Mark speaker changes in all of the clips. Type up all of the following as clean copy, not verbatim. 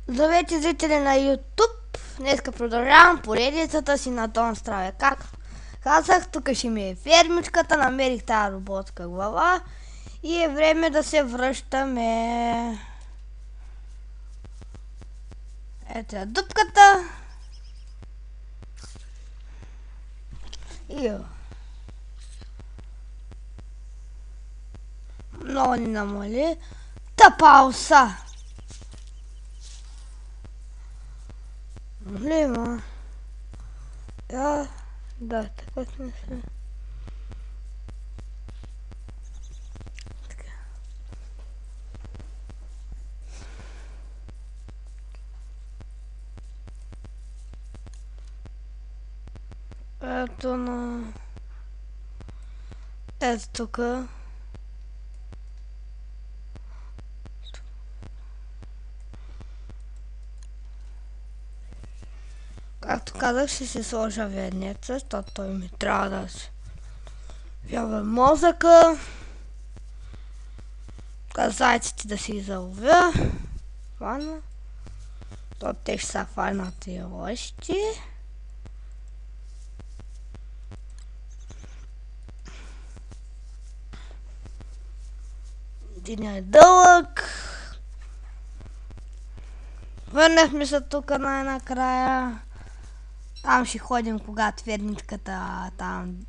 Speaker 1: Здравейте, зрители на YouTube! Днеска продължавам поредицата си на Дон Страве. Как казах, тук ще ми е фермичката, намерих тази роботска глава и е време да се връщаме. Ето е дупката. И много ни намали. Тъпауса! Лима. Да, така сме се. Ето на... Ето тук. Както казах, ще си сложа веднеца, защото той ми трябва да се вява мозъка. Зайците да си заловя. Хвана. То те ще са хванати още. Деня е дълъг. Върнахме се тук най-накрая. Там ще ходим, когато верничката там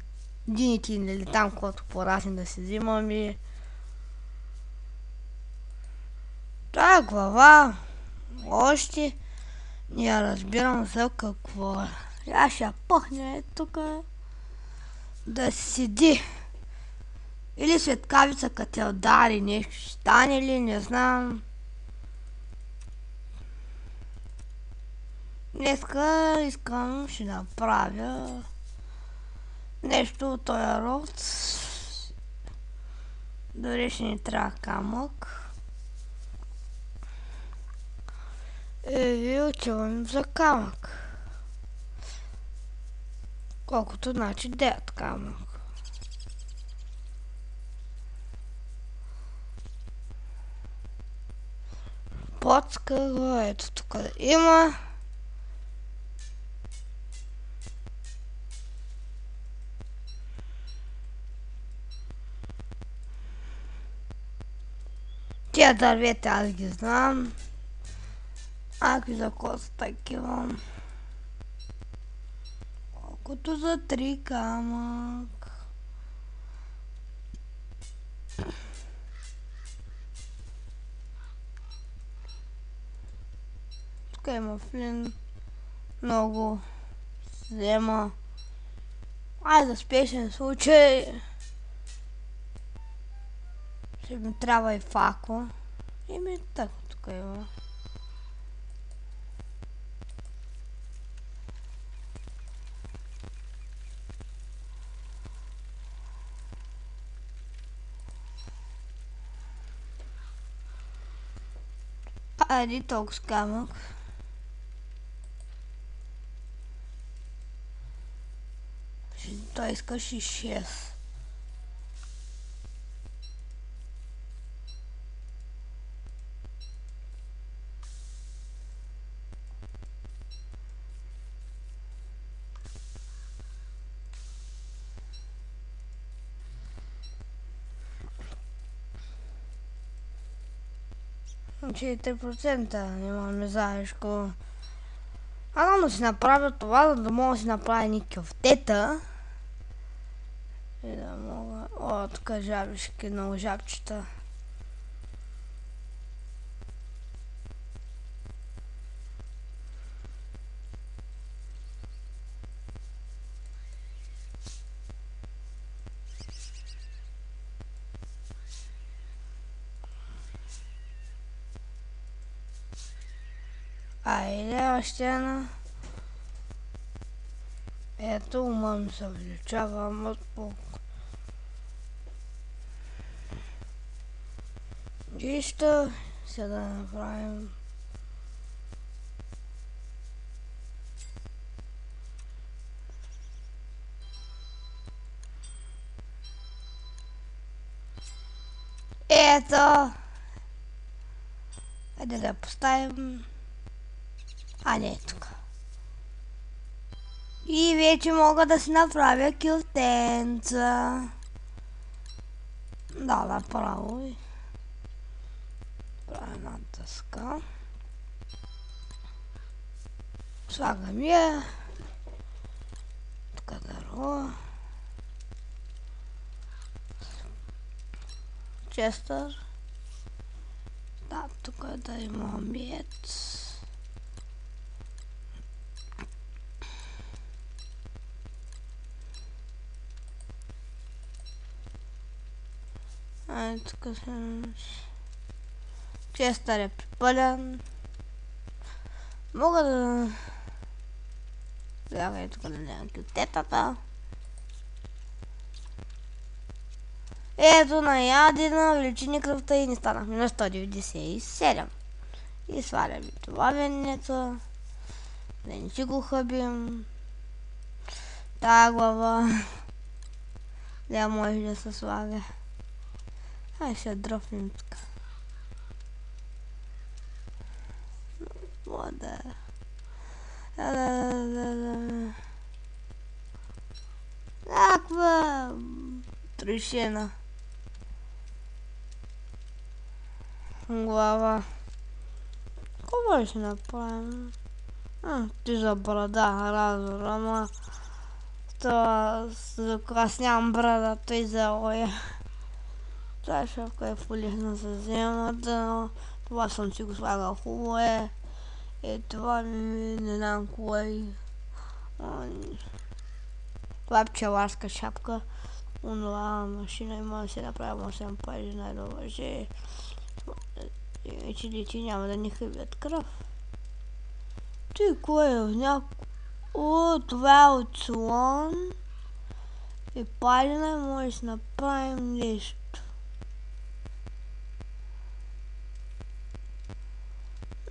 Speaker 1: дините или там, когато порасне да си взимаме. Тая глава още не я разбирам за какво е. Я ще я пъхне тук да седи. Или светкавица като те удари нещо ще стане ли, не знам. Днеска искам, ще направя нещо от този род. Дори ще ни трябва камък. Ви отивам за камък. Колкото значи 9 камък. Подска го, ето тук да има. Тия дървета аз ги знам. Ако за какво са такива. Колкото за 3 камък. Тук има флин. Много. Взема. За спешен случай. Ще ми трябва и факла. И ми така тук има. Айде толкова с камък. Той искаш и 6. Значи 3% нямаме заешко. Аз да си направя това, за да мога да си направя ни кюфтета. И да мога... О, тук жабишки, много жабчета. Айде, още една. Ето, ума ми се увеличава от полк. Нищо, сега да направим. Ето! Айде да я поставим. А не, тук. И вече мога да си направя кюфтенца. Да, направо. Правя една дъска. Слагам я. Тук дърво. Честър. Да, тук да има мед. Тук Честър е припълен. Мога да... Слагай тук да няма кютетата. Ето на ядена, увеличи кръвта и ни станахме на 197. И сваляме това венеца. Да не си го хъбим. Тая глава. Да може да се слага. Ай, ще дропнем тук. Вода. Някаква трешена глава. Какво ще направим? Ти за брада, разор, ама аз нямам брада, той за оя. Тази шапка е полезна за земята, но това съм си го слагал хубаво е. Това не знам кое. Това е пчеларска шапка. Онова машина има да се направя 8 пажи най-добре, че лети няма да ни хъбят кръв. Ти кое е? О, това е от слон. И палина може да си направим нещо.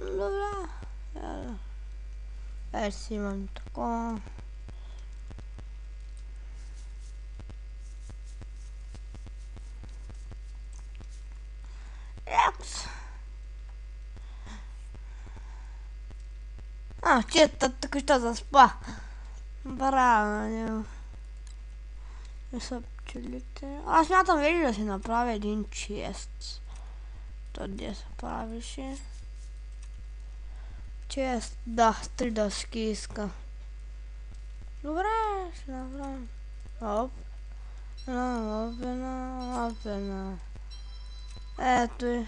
Speaker 1: Добре. Ай си имам такова. Чета, така ще заспа. Браво, не са пчелите. Аз смятам вече да си направя един чест. То где се правеше? Чест, да, с 3 дъски иска. Добре, ще направим. Оп. Опена. Ето и.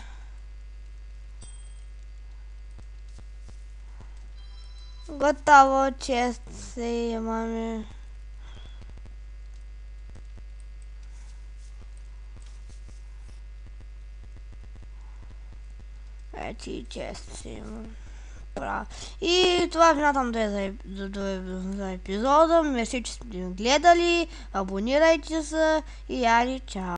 Speaker 1: Готово, чест си имаме. Ето и чест си имаме. И това смятам да е за епизода. Мерси, че сте гледали. Абонирайте се и али чао.